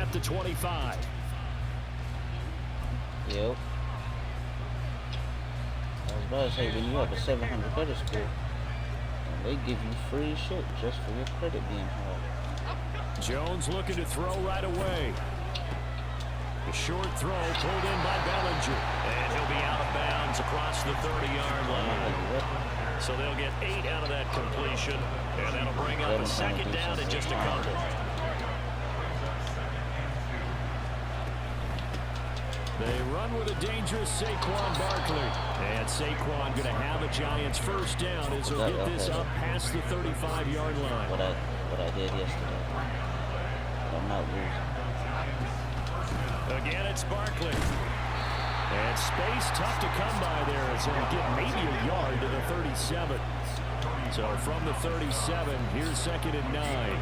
at the 25. Yep. I was about to say, when you have a 700 credit score, they give you free shit just for your credit being high. Jones looking to throw right away. A short throw pulled in by Bellinger. And he'll be out of bounds across the 30-yard line. So they'll get 8 out of that completion. And that'll bring up a second down in just a couple. They run with a dangerous Saquon Barkley. And Saquon going to have a Giants first down as he'll get this up past the 35-yard line. What I did yesterday. I'm not losing. Again, it's Barkley. And space tough to come by there as he'll get maybe a yard to the 37. So from the 37, here's 2nd and 9.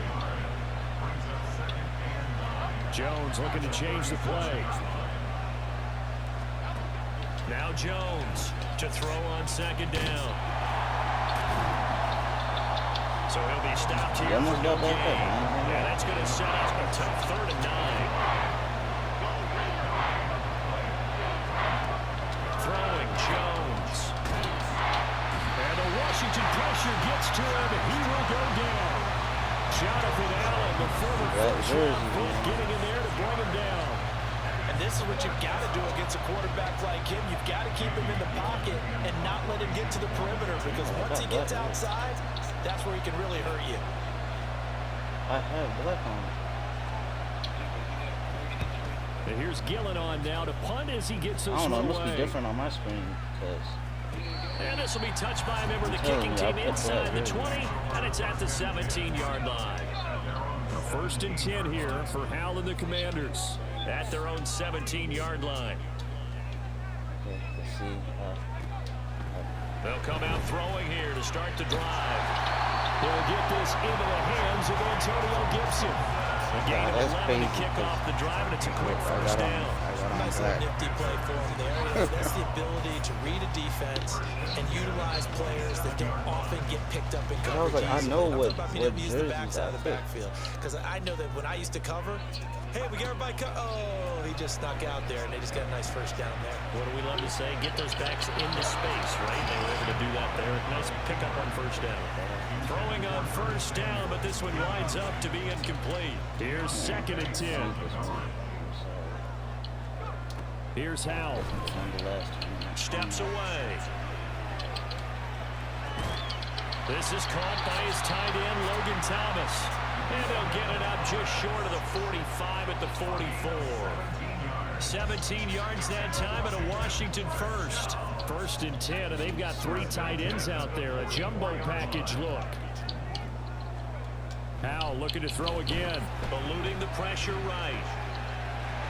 Jones looking to change the play. Now Jones to throw on 2nd down. So he'll be stopped here for no gain. Yeah, that's going to set up a tough 3rd and 9. Throwing Jones. And the Washington pressure gets to him, and he will go down. Jonathan Allen, the former first-round pick, getting in there to bring him down. And this is what you've got to do against a quarterback like him. You've got to keep him in the pocket and not let him get to the perimeter, because once he gets outside, that's where he can really hurt you. I have black on. And here's Gillen on now to punt as he gets this one away. I don't know, it must be different on my screen. And this will be touched by a member of the kicking team inside the 20, and it's at the 17-yard line. 1st and 10 here for Hal and the Commanders at their own 17-yard line. Okay, let's see. They'll come out throwing here to start the drive. They'll get this into the hands of Antonio Gibson. A gain of 11 to kick off the drive, and it's a quick first down. Nice little nifty play for him there. That's the ability to read a defense and utilize players that don't often get picked up in coverage. I know what use the backside of the backfield, because I know that when I used to cover, hey, we got everybody oh, he just snuck out there, and they just got a nice first down there. What do we love to say? Get those backs into space, right? They were able to do that there. Nice pickup on first down. Throwing on first down, but this one winds up to be incomplete. Here's 2nd and 10. Here's Howell. Steps away. This is caught by his tight end, Logan Thomas. And they'll get it up just short of the 45 at the 44. 17 yards that time and a Washington first. 1st and 10, and they've got 3 tight ends out there. A jumbo package look. Howell looking to throw again. Eluding the pressure right.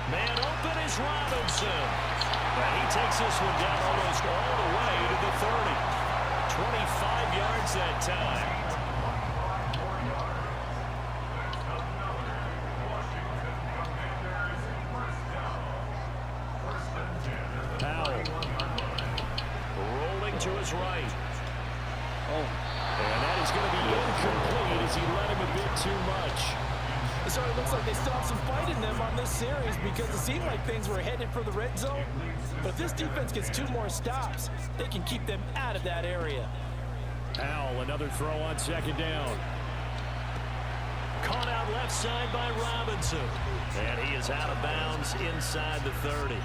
Man open is Robinson. And he takes this one down almost all the way to the 30. 25 yards that time. Howell rolling to his right. And that is going to be incomplete as he let him a bit too much. So it looks like they still have some fight in them on this series, because it seemed like things were headed for the red zone. But if this defense gets 2 more stops, they can keep them out of that area. Howell, another throw on 2nd down. Caught out left side by Robinson. And he is out of bounds inside the 30.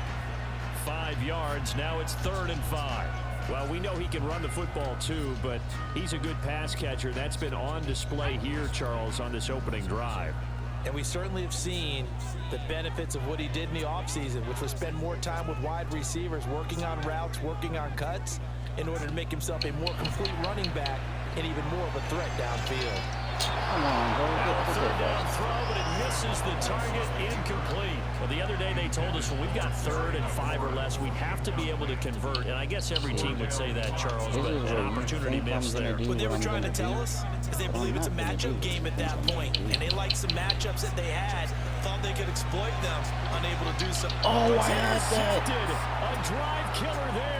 5 yards, now it's 3rd and 5. Well, we know he can run the football too, but he's a good pass catcher. That's been on display here, Charles, on this opening drive. And we certainly have seen the benefits of what he did in the offseason, which was spend more time with wide receivers, working on routes, working on cuts, in order to make himself a more complete running back and even more of a threat downfield. Come on, bro. A 3rd down throw, but it misses the target, incomplete. Well, the other day they told us when we've got 3rd and 5 or less, we have to be able to convert. And I guess every team would say that, Charles, but an opportunity missed there. What they were trying to tell us is they believe it's a matchup game at that point, and they like some matchups that they had, thought they could exploit them, unable to do so. Oh, I had that. A drive killer there.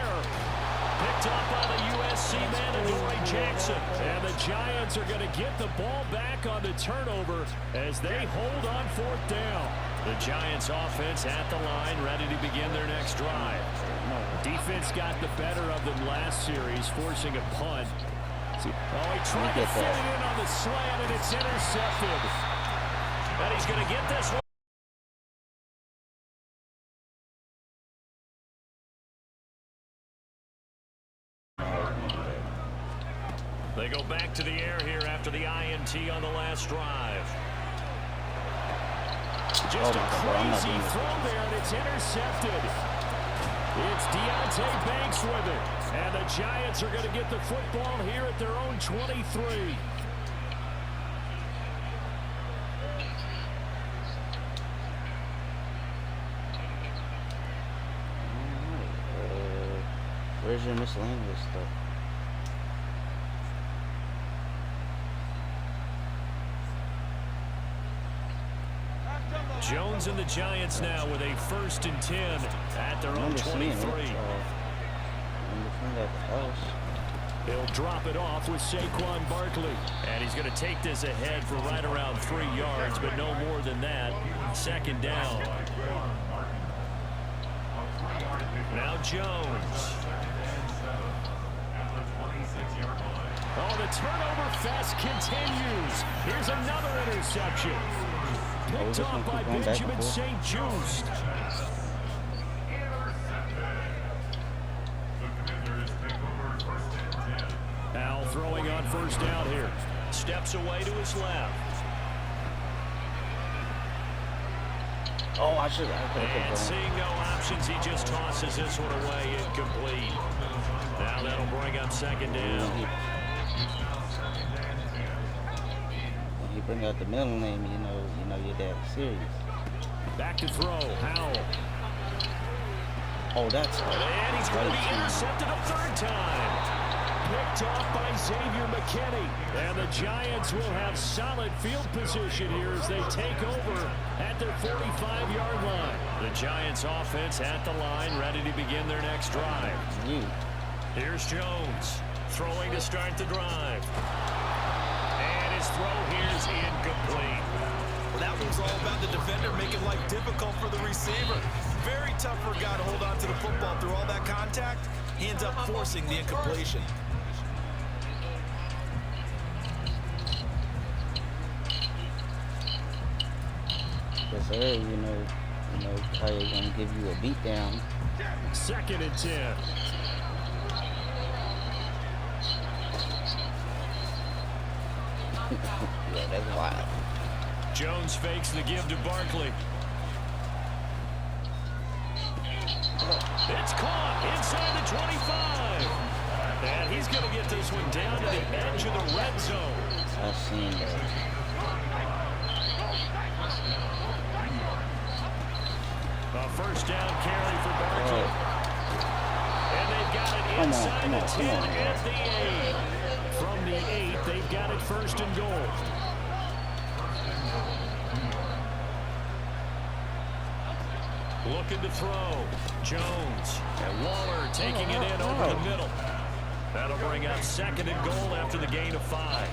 Picked up by the USC man, Adoree Jackson. And the Giants are going to get the ball back on the turnover as they hold on 4th down. The Giants offense at the line, ready to begin their next drive. Defense got the better of them last series, forcing a punt. Oh, he tried to fit it in on the slant, and it's intercepted. And he's going to get this one. They go back to the air here after the INT on the last drive. Just a crazy throw there, and it's intercepted. It's Deontay Banks with it. And the Giants are going to get the football here at their own 23. Where's your miscellaneous stuff? Jones and the Giants now with a 1st and 10 at their own 23. He'll drop it off with Saquon Barkley. And he's going to take this ahead for right around 3 yards, but no more than that. 2nd down. Now Jones. Oh, the turnover fest continues. Here's another interception. Picked off by Benjamin St-Juste. Al throwing on 1st down here. Steps away to his left. Oh, I should have. And seeing no options, he just tosses this one away, incomplete. Now that'll bring up 2nd down. When you bring out the middle name, you know you're that serious. Back to throw, Howell. Oh, that's and he's going to be intercepted a 3rd time. Picked off by Xavier McKinney. And the Giants will have solid field position here as they take over at their 45-yard line. The Giants offense at the line, ready to begin their next drive. Here's Jones throwing to start the drive. And his throw here is incomplete. Well, that was all about the defender making life difficult for the receiver. Very tough for a guy to hold on to the football through all that contact. He ends up forcing the incompletion. Yes, sir. You know how you're gonna give you a beat down. 2nd and 10. Yeah, that's wild. Jones fakes the give to Barkley. It's caught inside the 25. And he's going to get this one down to the edge of the red zone. I've seen that. A 1st down carry for Barkley. And they've got it inside the 10 at the 8. From the 8, they've got it 1st and goal. Looking to throw. Jones. And Waller taking it in over the middle. That'll bring up 2nd and goal after the gain of 5.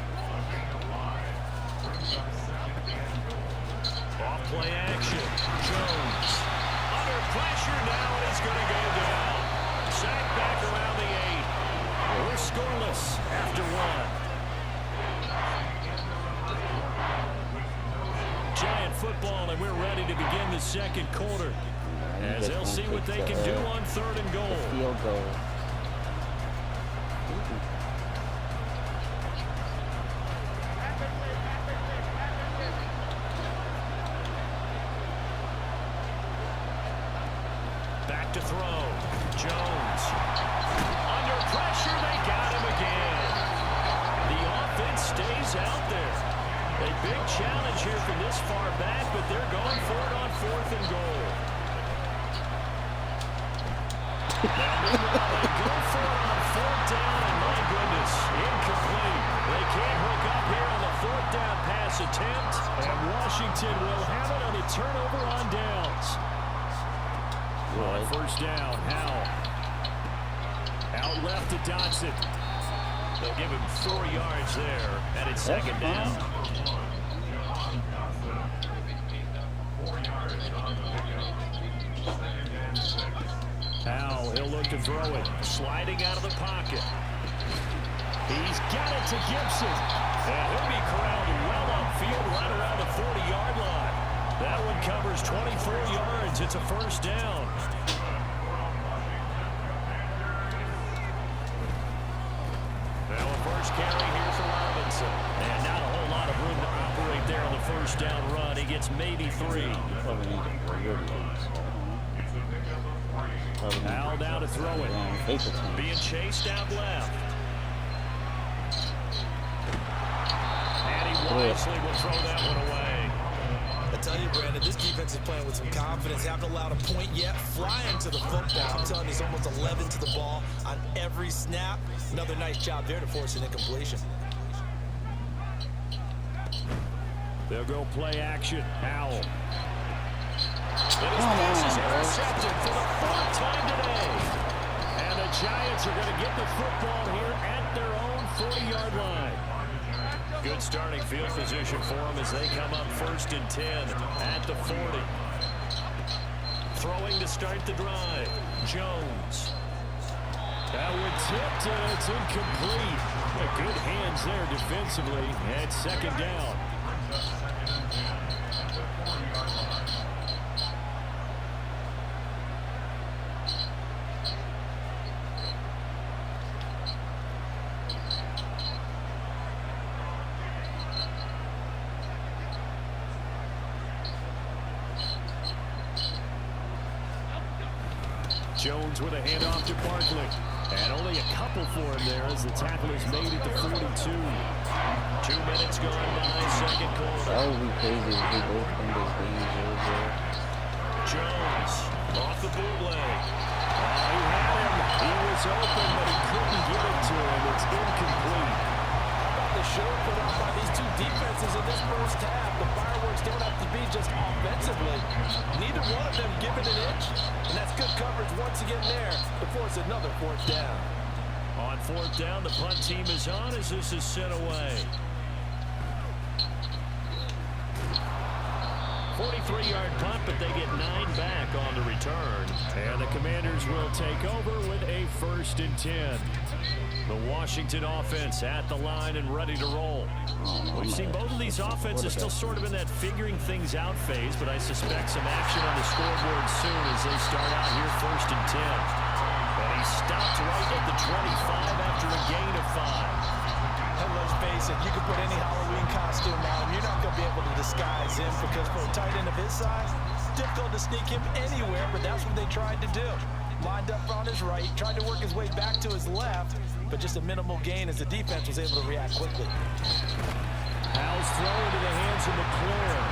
Off play action. Jones. Under pressure now, and he's going to go down. Sacked back around the 8. We're scoreless after 1. Giant football, and we're ready to begin the 2nd quarter. As they'll see what they can do on 3rd and goal. Field goal. Back to throw. Jones. Under pressure, they got him again. The offense stays out there. A big challenge here from this far back, but they're going for it on 4th and goal. Now, meanwhile, they go for it on 4th down, and my goodness, incomplete. They can't hook up here on the 4th down pass attempt, and Washington will have it on the turnover on downs. On 1st down, Howell. Out left to Dotson. They'll give him 4 yards there, and it's 2nd down. They'll look to throw it. Sliding out of the pocket. He's got it to Gibson. And he'll be corralled well upfield right around the 40-yard line. That one covers 24 yards. It's a first down. Now a first carry here for Robinson. And not a whole lot of room to operate there on the first down run. He gets maybe 3. Al now to throw it. Being chased out left. And he wisely will throw that one away. I tell you, Brandon, this defense is playing with some confidence. Haven't allowed a point yet. Flying to the football. I'm telling you, he's almost 11 to the ball on every snap. Another nice job there to force an incompletion. They'll go play action. Howell. And his pass is intercepted for the 4th time today. And the Giants are going to get the football here at their own 40-yard line. Good starting field position for them as they come up 1st and 10 at the 40. Throwing to start the drive. Jones. That one tipped and it's incomplete. Good hands there defensively at 2nd down. Jones with a handoff to Barkley. And only a couple for him there as the tackle is made at the 42. 2 minutes gone by, 2nd quarter. That would be crazy if we both in this game 0-0. Jones off the bootleg. He had him. He was open, but he couldn't get it to him. It's incomplete. The show put up by these two defenses in this first half. The fireworks don't have to be just offensively. Neither one of them giving an inch. And that's good coverage once again there to force another 4th down. On 4th down, the punt team is on as this is sent away. 43-yard punt, but they get 9 back on the return. And the Commanders will take over with a 1st and 10. The Washington offense at the line and ready to roll. We've seen both of these offenses still sort of in that figuring things out phase, but I suspect some action on the scoreboard soon as they start out here 1st and 10. And he stopped right at the 25 after a gain of 5. And let's face it, you can put any Halloween costume on, you're not going to be able to disguise him because for a tight end of his size, difficult to sneak him anywhere, but that's what they tried to do. Lined up on his right, tried to work his way back to his left, but just a minimal gain as the defense was able to react quickly. Howell's throw into the hands of McLaurin.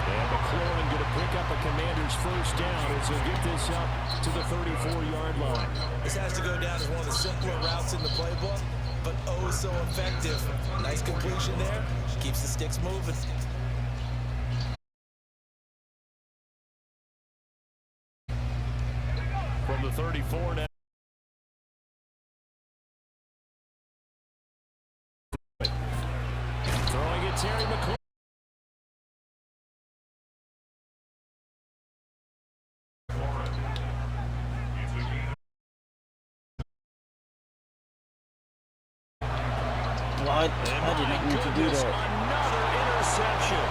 And McLaurin going to pick up a Commander's 1st down as he'll get this up to the 34-yard line. This has to go down as one of the simpler routes in the playbook, but oh so effective. Nice completion there. Keeps the sticks moving. From the 34 now. Throwing it, Terry McLaurin. I did not need to do that. Another interception.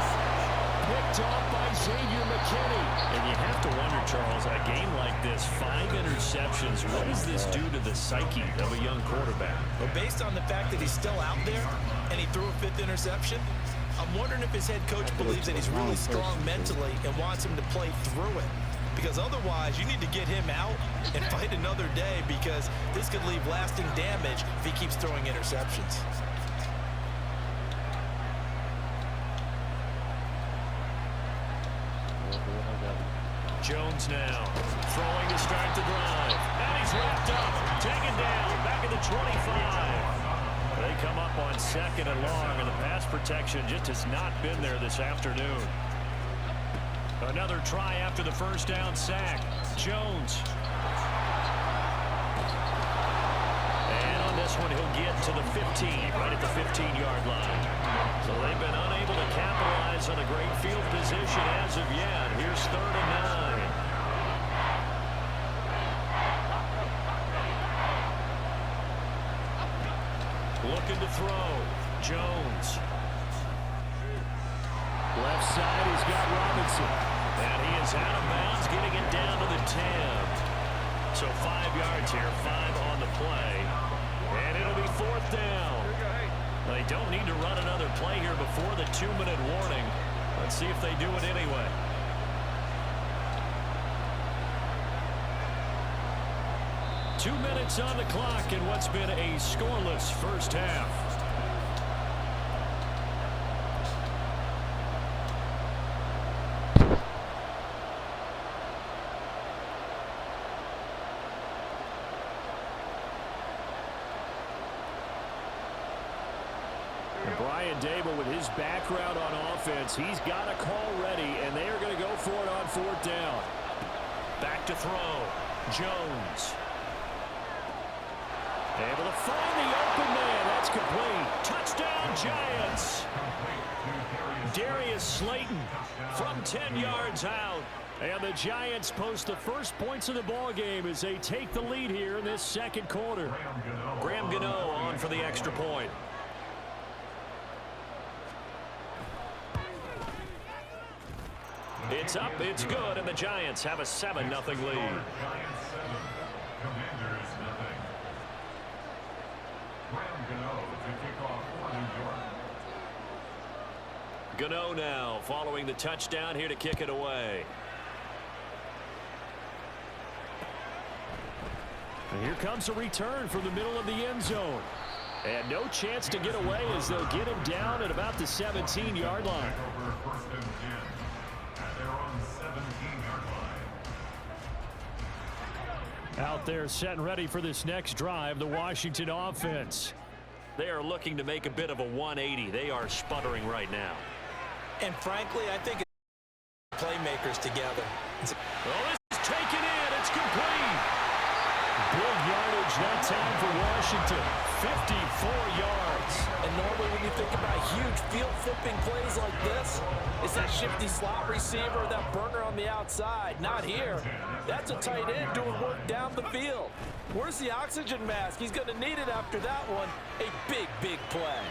Picked off by Xavier McKinney. And you have to wonder, Charles, a game like this, 5 interceptions, what does this do to the psyche of a young quarterback? Well, based on the fact that he's still out there and he threw a 5th interception, I'm wondering if his head coach believes that he's really strong mentally and wants him to play through it. Because otherwise, you need to get him out and fight another day because this could leave lasting damage if he keeps throwing interceptions. Jones now throwing to start the drive. And he's wrapped up, taken down, back at the 25. They come up on 2nd and long, and the pass protection just has not been there this afternoon. Another try after the 1st down sack. Jones. And on this one, he'll get to the 15, right at the 15-yard line. So they've been unable to capitalize on a great field position as of yet. Here's 3rd and 9. looking to throw. Jones. Left side, he's got Robinson. And he is out of bounds, getting it down to the 10. So 5 yards here, 5 on the play. And it'll be 4th down. They don't need to run another play here before the 2-minute warning. Let's see if they do it anyway. Two minutes on the clock in what's been a scoreless first half. Brian Dable, with his background on offense, he's got a call ready, and they are going to go for it on 4th down. Back to throw. Jones. Able to find the open man. That's complete. Touchdown, Giants. Darius Slayton from 10 yards out. And the Giants post the first points of the ball game as they take the lead here in this second quarter. Graham Gano on for the extra point. It's up, it's good, and the Giants have a 7-0 lead. Gano now following the touchdown here to kick it away. And here comes a return from the middle of the end zone. And no chance to get away as they'll get him down at about the 17-yard line. Out there set and ready for this next drive, the Washington offense. They are looking to make a bit of a 180. They are sputtering right now. And frankly, I think it's playmakers together. Well, this is taken in. It's complete. Big yardage that time for Washington. 54 yards. And normally when you think about huge field-flipping plays like this, it's that shifty slot receiver, that burner on the outside. Not here. That's a tight end doing work down the field. Where's the oxygen mask? He's going to need it after that one. A big, big play.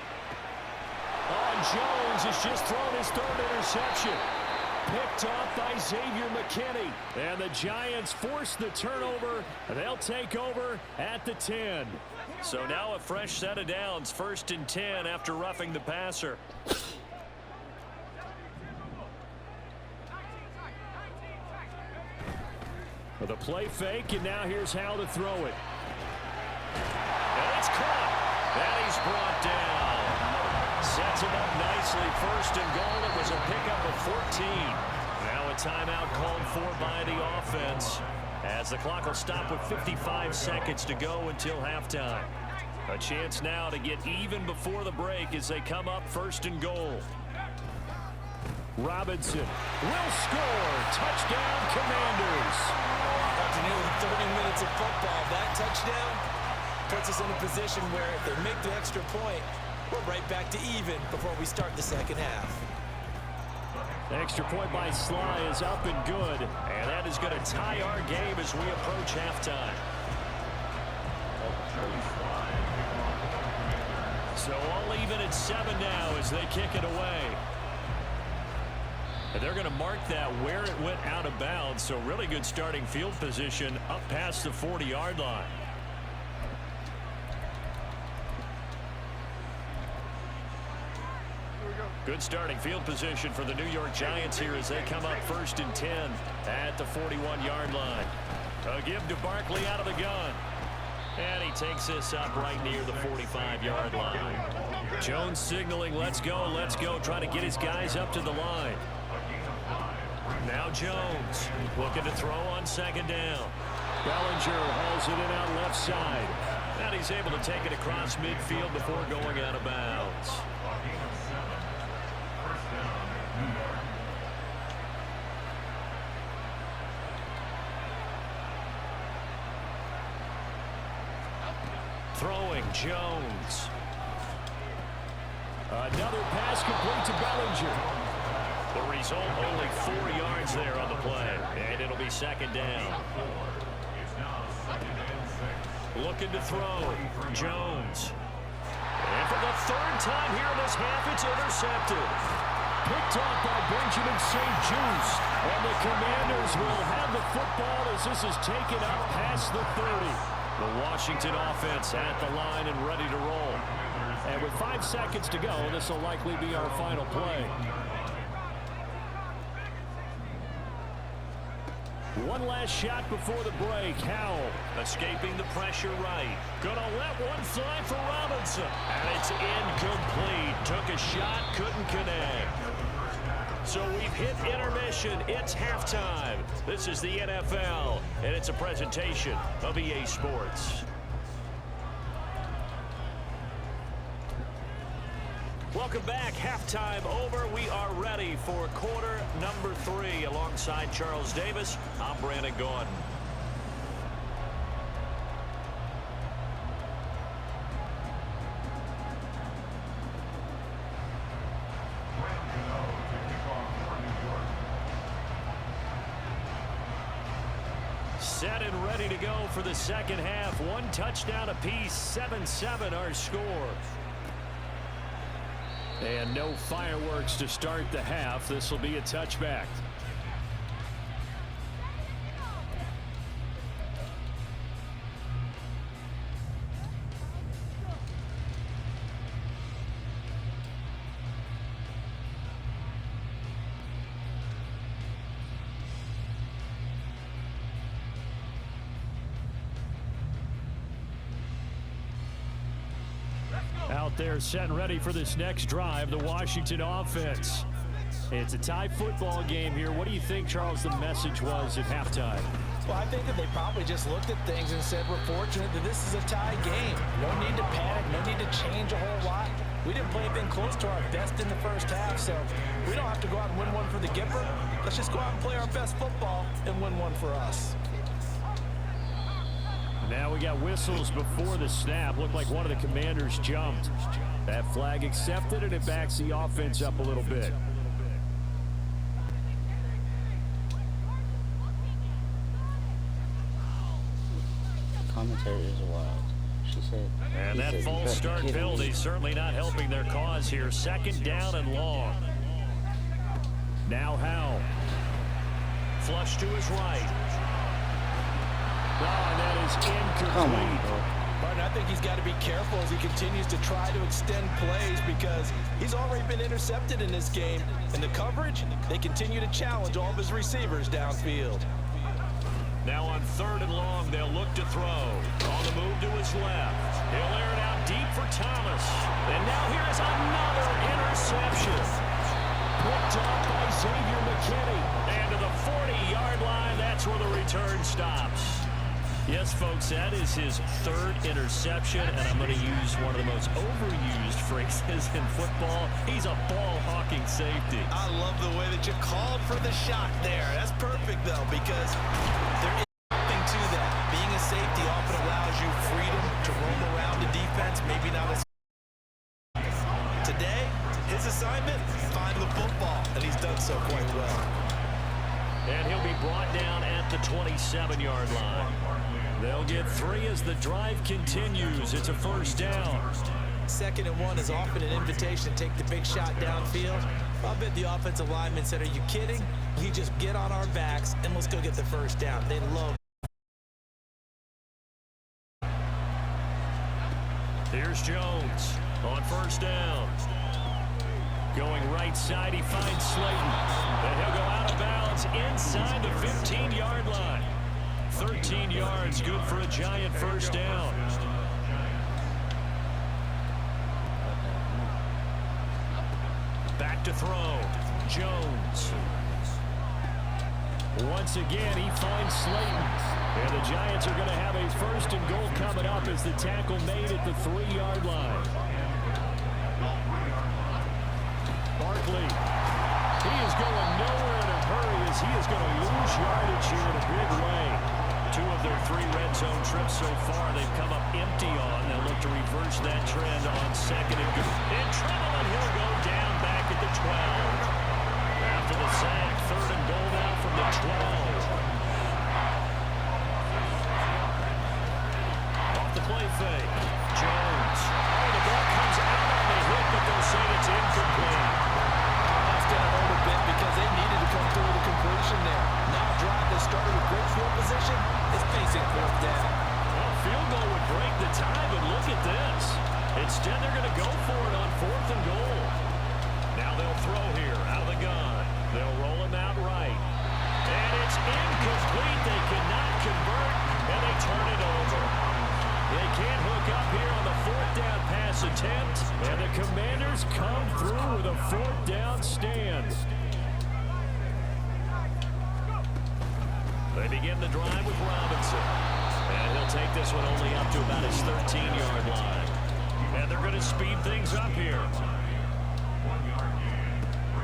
Jones has just thrown his 3rd interception. Picked off by Xavier McKinney. And the Giants force the turnover. They'll take over at the 10. So now a fresh set of downs. 1st and 10 after roughing the passer. With a play fake, and now here's how to throw it. And it's caught. And he's brought down. Sets him up nicely. 1st and goal. It was a pickup of 14. Now a timeout called for by the offense, as the clock will stop with 55 seconds to go until halftime. A chance now to get even before the break as they come up 1st and goal. Robinson will score. Touchdown, Commanders. After nearly 30 minutes of football, that touchdown puts us in a position where if they make the extra point, we're right back to even before we start the second half. The extra point by Sly is up and good, and that is going to tie our game as we approach halftime. So all even at 7 now as they kick it away. And they're going to mark that where it went out of bounds, so really good starting field position up past the 40-yard line. Good starting field position for the New York Giants here as they come up 1st and 10 at the 41-yard line. A give to Barkley out of the gun. And he takes this up right near the 45-yard line. Jones signaling, let's go, trying to get his guys up to the line. Now Jones looking to throw on 2nd down. Bellinger hauls it in out left side. And he's able to take it across midfield before going out of bounds. Throwing Jones. Another pass complete to Bellinger. The result, only 4 yards there on the play. And it'll be 2nd down. Looking to throw. Jones. And for the third time here in this half, it's intercepted. Picked off by Benjamin St. Juste. And the Commanders will have the football as this is taken up past the 30. The Washington offense at the line and ready to roll. And with 5 seconds to go, this will likely be our final play. One last shot before the break. Howell escaping the pressure right. Gonna let one fly for Robinson. And it's incomplete. Took a shot, couldn't connect. So we've hit intermission. It's halftime. This is the NFL, and it's a presentation of EA Sports. Welcome back. Halftime over. We are ready for quarter number 3. Alongside Charles Davis, I'm Brandon Gaudin. Set and ready to go for the second half. 1 touchdown apiece, 7-7 our score. And no fireworks to start the half. This will be a touchback. Out there set and ready for this next drive, the Washington offense. It's a tie football game here. What do you think, Charles, the message was at halftime? Well, I think that they probably just looked at things and said, we're fortunate that this is a tie game. No need to panic, no need to change a whole lot. We didn't play anything close to our best in the first half, so we don't have to go out and win one for the Gipper. Let's just go out and play our best football and win one for us. Now we got whistles before the snap. Looked like one of the Commanders jumped. That flag accepted, and it backs the offense up a little bit. The commentary is wild. She said. And that false start penalty certainly not helping their cause here. 2nd down and long. Now Howell. Flush to his right. Oh, and that is incomplete. Come on, bro. Martin, I think he's got to be careful as he continues to try to extend plays because he's already been intercepted in this game. And the coverage, they continue to challenge all of his receivers downfield. Now on 3rd and long, they'll look to throw. On the move to his left. He'll air it out deep for Thomas. And now here's another interception. Picked up by Xavier McKinney. And to the 40-yard line, that's where the return stops. Yes, folks, that is his 3rd interception, and I'm going to use one of the most overused phrases in football. He's a ball-hawking safety. I love the way that you called for the shot there. That's perfect, though, because there is something to that. Being a safety often allows you freedom to roam around the defense, maybe not as today. His assignment, find the football, and he's done so quite well. And he'll be brought down at the 27-yard line. They'll get 3 as the drive continues. It's a 1st down. 2nd and 1 is often an invitation to take the big shot downfield. I'll bet the offensive lineman said, are you kidding? We just get on our backs and let's go get the 1st down. They love. Here's Jones on 1st down. Going right side, he finds Slayton. And he'll go out of bounds inside the 15-yard line. 13 yards, good for a giant 1st down. Back to throw. Jones. Once again, he finds Slayton. And the Giants are going to have a 1st and goal coming up as the tackle made at the 3-yard line. Barkley. He is going nowhere in a hurry as he is going to lose yardage here in a big way. 2 of their 3 red zone trips so far they've come up empty on. They'll look to reverse that trend on 2nd and goal. In trouble, and he'll go down back at the 12. After the sack, 3rd and goal now from the 12. Off the play fake. Jones. Oh, the ball comes incomplete. They cannot convert, and they turn it over. They can't hook up here on the fourth down pass attempt, and the Commanders come through with a fourth down stand. They begin the drive with Robinson, and he'll take this one only up to about his 13-yard line. And they're going to speed things up here.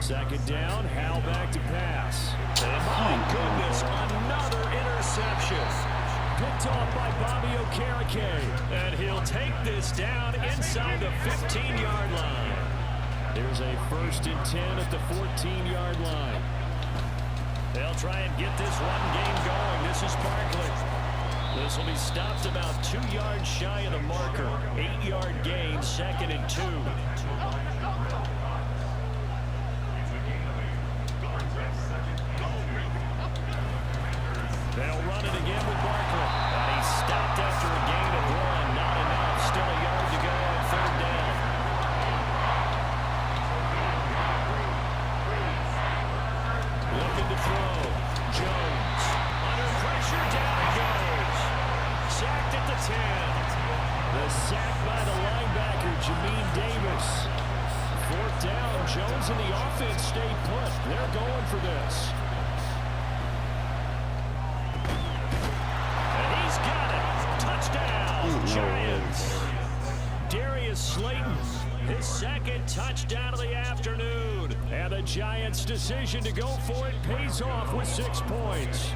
Second down, Howell back to pass. And my goodness, another interception. Picked off by Bobby Okereke. And he'll take this down inside the 15-yard line. There's a 1st and 10 at the 14-yard line. They'll try and get this run game going. This is Barkley. This will be stopped about 2 yards shy of the marker. 8-yard gain, 2nd and 2. They'll run it again with Barkley. And he's stopped after a gain of 1. Not enough. Still a yard to go on 3rd down. Looking to throw. Jones. Under pressure. Down he goes. Sacked at the 10. The sack by the linebacker, Jamin Davis. 4th down. Jones and the offense stay put. They're going for this. Touchdown, Giants. Darius Slayton, his 2nd touchdown of the afternoon. And the Giants' decision to go for it pays off with 6 points.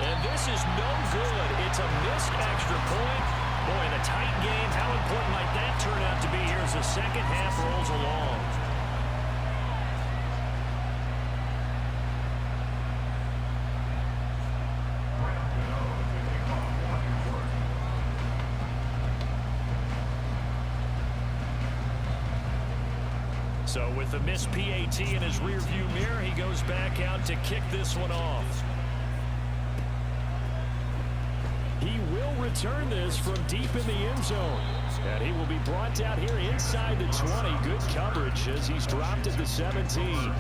And this is no good. It's a missed extra point. Boy, in a tight game, how important might that turn out to be here as the second half rolls along? So with the missed PAT in his rearview mirror, he goes back out to kick this one off. He will return this from deep in the end zone. And he will be brought out here inside the 20. Good coverage as he's dropped at the 17.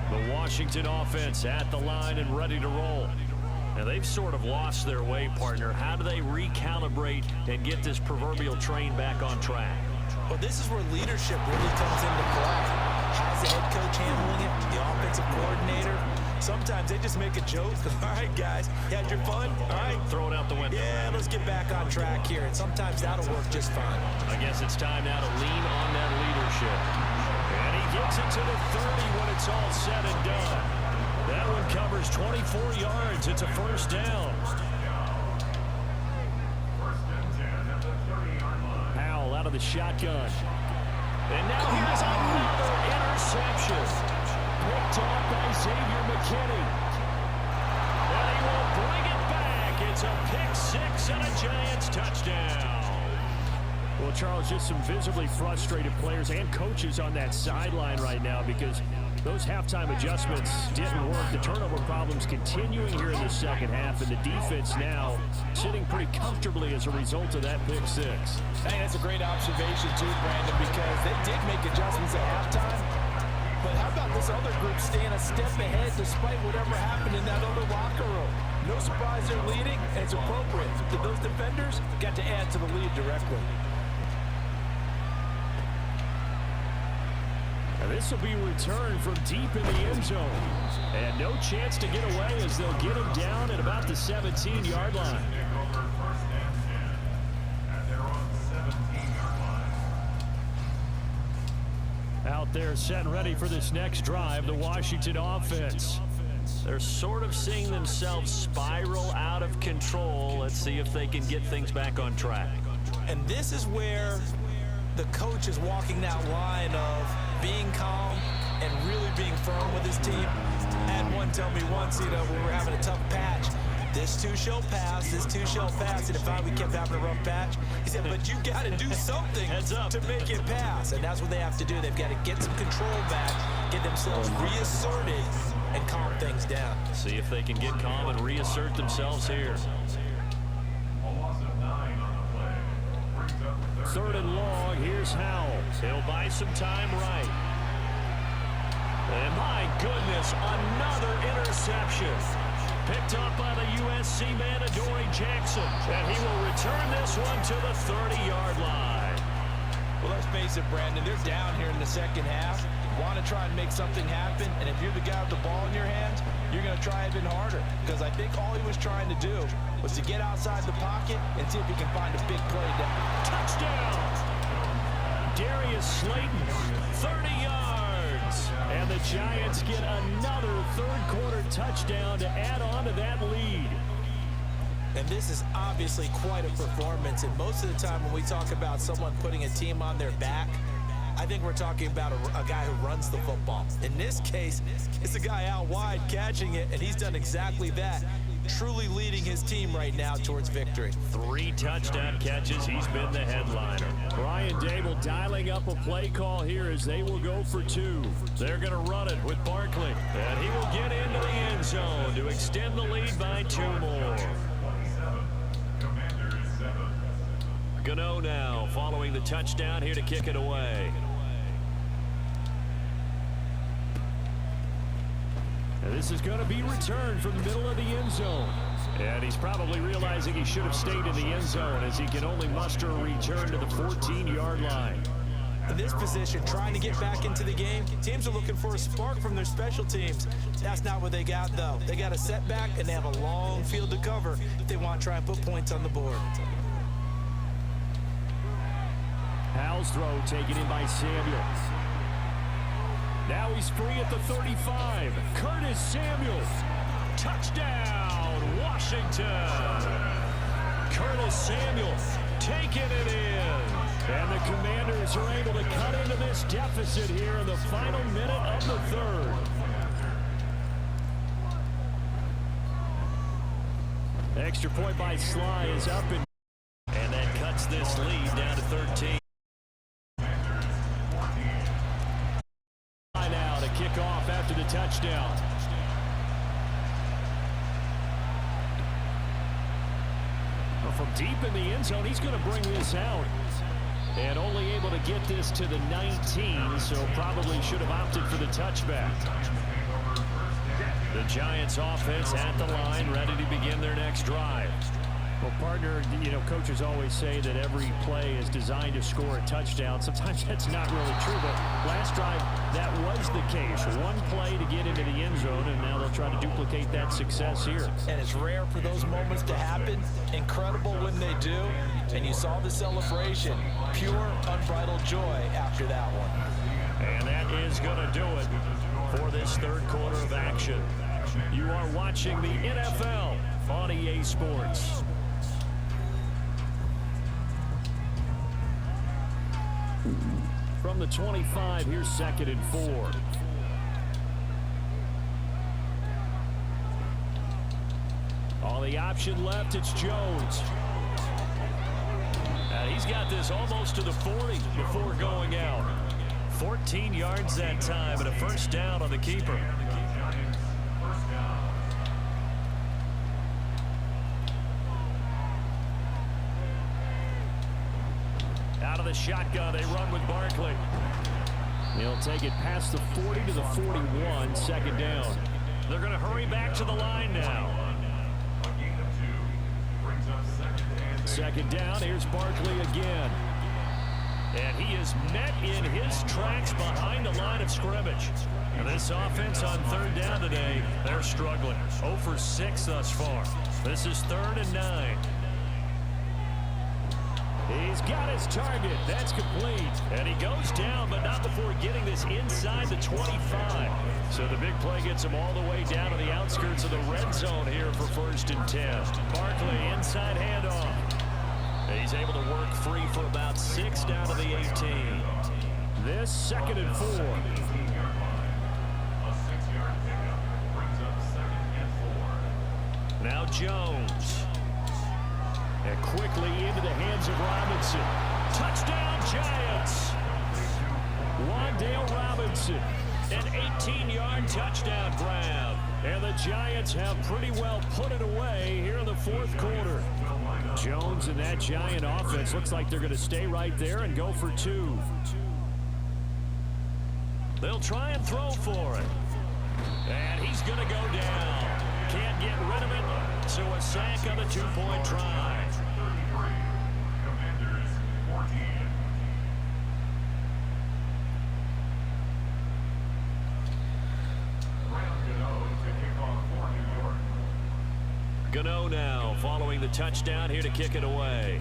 The Washington offense at the line and ready to roll. And they've sort of lost their way, partner. How do they recalibrate and get this proverbial train back on track? Well, this is where leadership really comes into play. How's the head coach handling it? The offensive coordinator? Sometimes they just make a joke. All right, guys, you had your fun? All right. Throw it out the window. Yeah, let's get back on track here. And sometimes that'll work just fine. I guess it's time now to lean on that leadership. And he gets it to the 30 when it's all said and done. That one covers 24 yards. It's a 1st down. Howell out of the shotgun. And now here's another interception. Picked off by Xavier McKinney. And he will bring it back. It's a pick 6 and a Giants touchdown. Well, Charles, just some visibly frustrated players and coaches on that sideline right now because those halftime adjustments didn't work. The turnover problems continuing here in the second half, and the defense now sitting pretty comfortably as a result of that pick 6. Hey, that's a great observation too, Brandon, because they did make adjustments at halftime. But how about this other group staying a step ahead despite whatever happened in that other locker room? No surprise they're leading, and it's appropriate. Those defenders got to add to the lead directly. And this will be returned from deep in the end zone. And no chance to get away as they'll get him down at about the 17-yard line. Out there set and ready for this next drive, the Washington offense. They're sort of seeing themselves spiral out of control. Let's see if they can get things back on track. And this is where the coach is walking that line of being calm and really being firm with his team. I had one tell me once, when we were having a tough patch, this too shall pass, this too shall pass. And if we kept having a rough patch, he said, but you got to do something to make it pass. And that's what they have to do. They've got to get some control back, get themselves reasserted, and calm things down. See if they can get calm and reassert themselves here. 3rd and long. Here's Howell. He'll buy some time right. And my goodness, another interception. Picked up by the USC man, Adoree Jackson. And he will return this one to the 30-yard line. Well, let's face it, Brandon, they're down here in the second half. You want to try and make something happen, and if you're the guy with the ball in your hands, you're going to try even harder. Because I think all he was trying to do was to get outside the pocket and see if he can find a big play down. Touchdown! Darius Slayton, 30 yards. And the Giants get another third-quarter touchdown to add on to that lead. And this is obviously quite a performance. And most of the time when we talk about someone putting a team on their back, I think we're talking about a guy who runs the football. In this case, it's a guy out wide catching it, and he's done exactly that, truly leading his team right now towards victory. 3 touchdown catches. He's been the headliner. Brian Dable dialing up a play call here as they will go for 2. They're going to run it with Barkley. And he will get into the end zone to extend the lead by 2 more. Gano now following the touchdown here to kick it away. And this is going to be returned from the middle of the end zone. And he's probably realizing he should have stayed in the end zone as he can only muster a return to the 14-yard line. In this position, trying to get back into the game, teams are looking for a spark from their special teams. That's not what they got, though. They got a setback, and they have a long field to cover if they want to try and put points on the board. Howell's throw taken in by Samuel. Now he's free at the 35. Curtis Samuel. Touchdown, Washington. Curtis Samuel taking it in. And the Commanders are able to cut into this deficit here in the final minute of the 3rd. Extra point by Sly is up, and that cuts this lead down to 13. Now to kick off after the touchdown. Well, from deep in the end zone, he's going to bring this out. And only able to get this to the 19, so probably should have opted for the touchback. The Giants offense at the line, ready to begin their next drive. Well, partner, you know, coaches always say that every play is designed to score a touchdown. Sometimes that's not really true, but last drive, that was the case. One play to get into the end zone, and now they'll try to duplicate that success here. And it's rare for those moments to happen. Incredible when they do. And you saw the celebration. Pure, unbridled joy after that one. And that is going to do it for this 3rd quarter of action. You are watching the NFL on EA Sports. From the 25, here's 2nd and 4. All the option left, it's Jones. And he's got this almost to the 40 before going out. 14 yards that time and a first down on the keeper. Out of the shotgun, they run with Barkley. He'll take it past the 40 to the 41, 2nd down. They're going to hurry back to the line now. 2nd down, here's Barkley again. And he is met in his tracks behind the line of scrimmage. And this offense on 3rd down today, they're struggling. 0 for 6 thus far. This is 3rd and 9. He's got his target. That's complete. And he goes down, but not before getting this inside the 25. So the big play gets him all the way down to the outskirts of the red zone here for 1st and 10. Barkley, inside handoff. He's able to work free for about 6 down to the 18. This 2nd and 4. Now Jones. And quickly into the hands of Robinson. Touchdown, Giants. Wan'Dale Robinson An 18-yard touchdown grab. And the Giants have pretty well put it away here in the fourth quarter. Jones and that Giant offense looks like they're going to stay right there and go for two. They'll try and throw for it. And he's going to go down. Can't get rid of it, so a sack on the two-point try. Commanders 14. Gano now following the touchdown here to kick it away.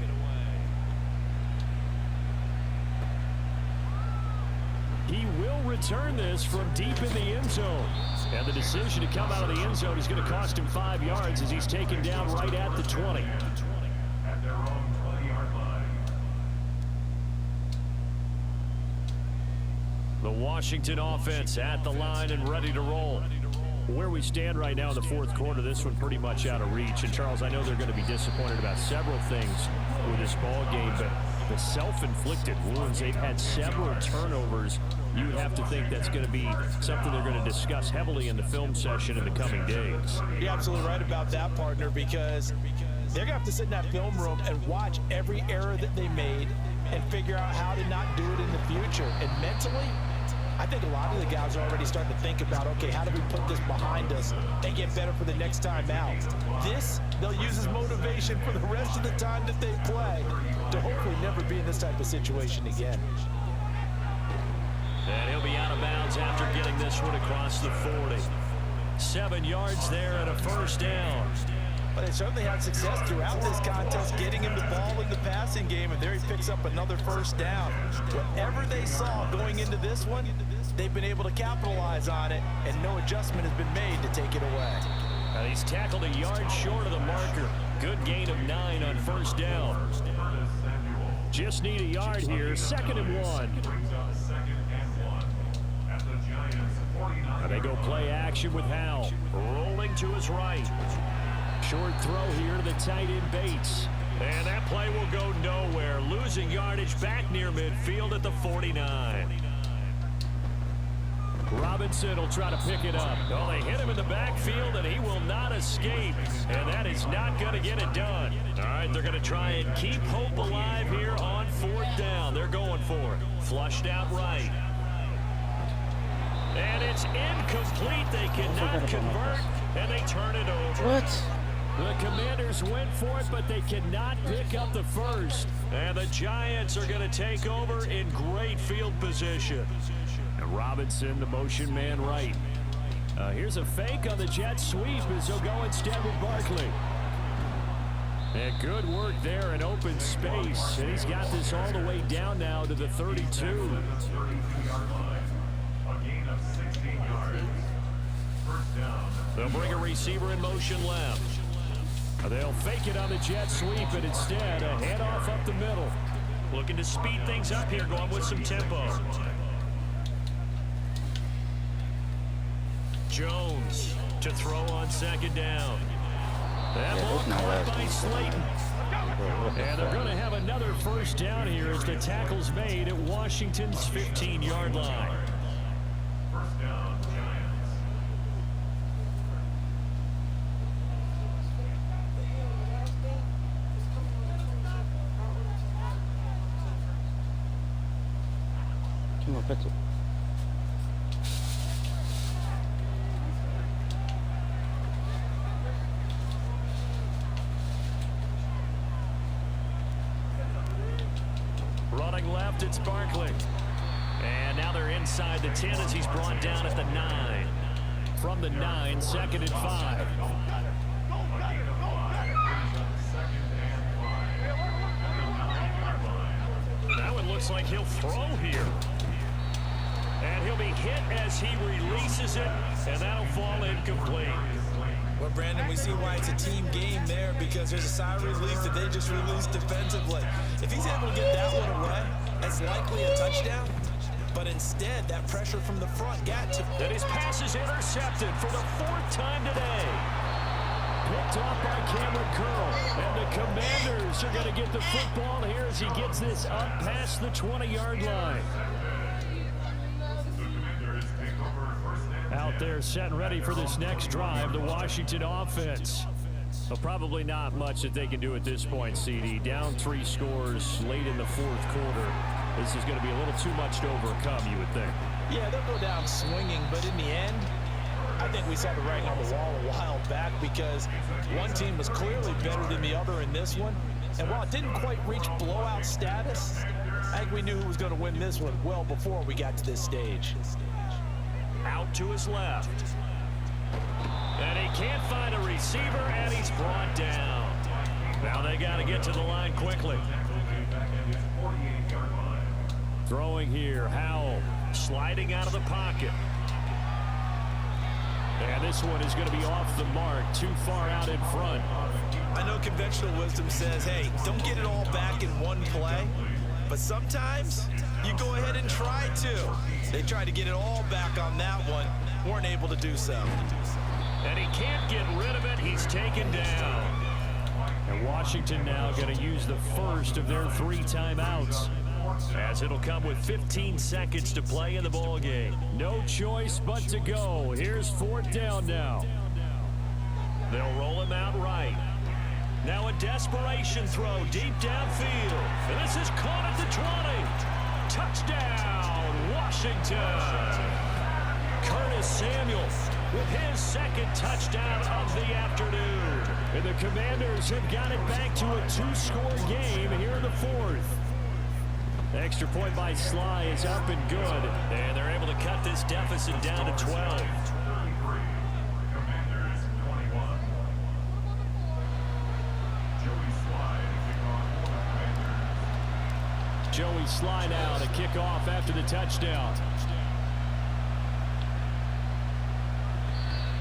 He will return this from deep in the end zone. And the decision to come out of the end zone is going to cost him 5 yards as he's taken down right at the 20. At their own 20-yard line. The Washington offense at the line and ready to roll. Where we stand right now in the fourth quarter, this one pretty much out of reach. And, Charles, I know they're going to be disappointed about several things with this ball game, but the self-inflicted wounds, they've had several turnovers. You would have to think that's going to be something they're going to discuss heavily in the film session in the coming days. You're absolutely right about that, partner, because they're going to have to sit in that film room and watch every error that they made and figure out how to not do it in the future. And mentally, I think a lot of the guys are already starting to think about, okay, how do we put this behind us and get better for the next time out? This, they'll use as motivation for the rest of the time that they play to hopefully never be in this type of situation again. And he'll be out of bounds after getting this one across the 40. 7 yards there and a first down. But they certainly had success throughout this contest, getting him the ball in the passing game, and there he picks up another first down. Whatever they saw going into this one, they've been able to capitalize on it, and no adjustment has been made to take it away. Now he's tackled a yard short of the marker. Good gain of 9 on first down. Just need a yard here, 2nd and 1. Now they go play action with Howell, rolling to his right. Short throw here to the tight end Bates. And that play will go nowhere. Losing yardage back near midfield at the 49. Robinson will try to pick it up. Well, they hit him in the backfield, and he will not escape. And that is not going to get it done. All right, they're going to try and keep hope alive here on 4th down. They're going for it. Flushed out right. And it's incomplete. They cannot convert, and they turn it over. What? The Commanders went for it, but they cannot pick up the first. And the Giants are going to take over in great field position. And Robinson, the motion man right. Here's a fake on the jet sweep as he'll go instead with Barkley. And good work there in open space. And he's got this all the way down now to the 32. They'll bring a receiver in motion left. They'll fake it on the jet sweep, and instead a handoff up the middle. Looking to speed things up here, going with some tempo. Jones to throw on 2nd down. That ball caught by Slayton. And they're going to have another first down here as the tackle's made at Washington's 15-yard line. First down, Giants. Come on, Petzl. Running left, it's Barkley. And now they're inside the 10 as he's brought down at the 9. From the 9, 2nd and 5. That one looks like he'll throw here. And he'll be hit as he releases it, and that'll fall incomplete. Well, Brandon, we see why it's a team game there, because there's a sigh of relief that they just released defensively. If he's able to get that one away, that's likely a touchdown. But instead, that pressure from the front got to. And his pass is intercepted for the 4th time today. Picked off by Cameron Curl. And the Commanders are going to get the football here as he gets this up past the 20-yard line. The Commanders take over out there setting ready for this next drive, the Washington offense. So probably not much that they can do at this point, CD. Down 3 scores late in the 4th quarter. This is going to be a little too much to overcome, you would think. Yeah, they'll go down swinging, but in the end, I think we saw the writing on the wall a while back because one team was clearly better than the other in this one. And while it didn't quite reach blowout status, I think we knew who was going to win this one well before we got to this stage. Out to his left. And he can't find a receiver, and he's brought down. Now they got to get to the line quickly. Throwing here, Howell sliding out of the pocket. And this one is going to be off the mark, too far out in front. I know conventional wisdom says, hey, don't get it all back in one play. But sometimes you go ahead and try to. They tried to get it all back on that one, weren't able to do so. And he can't get rid of it. He's taken down. And Washington now going to use the first of their 3 timeouts, as it'll come with 15 seconds to play in the ball game. No choice but to go. Here's 4th down now. They'll roll him out right. Now a desperation throw deep downfield. And this is caught at the 20. Touchdown, Washington. Curtis Samuel with his 2nd touchdown of the afternoon. And the Commanders have got it back to a 2-score game here in the 4th. Extra point by Sly is up and good. And they're able to cut this deficit down to 12. Joey Sly now to kick off after the touchdown.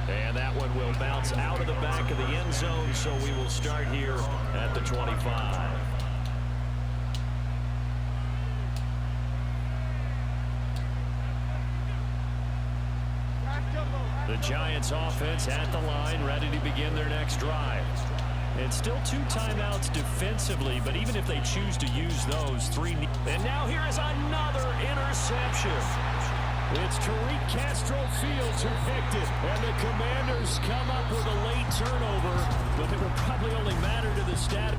And that one will bounce out of the back of the end zone, so we will start here at the 25. The Giants offense at the line, ready to begin their next drive. And still 2 timeouts defensively, but even if they choose to use those, 3. And now here is another interception. It's Tariq Castro Fields who picked it. And the Commanders come up with a late turnover, but it will probably only matter to the stat.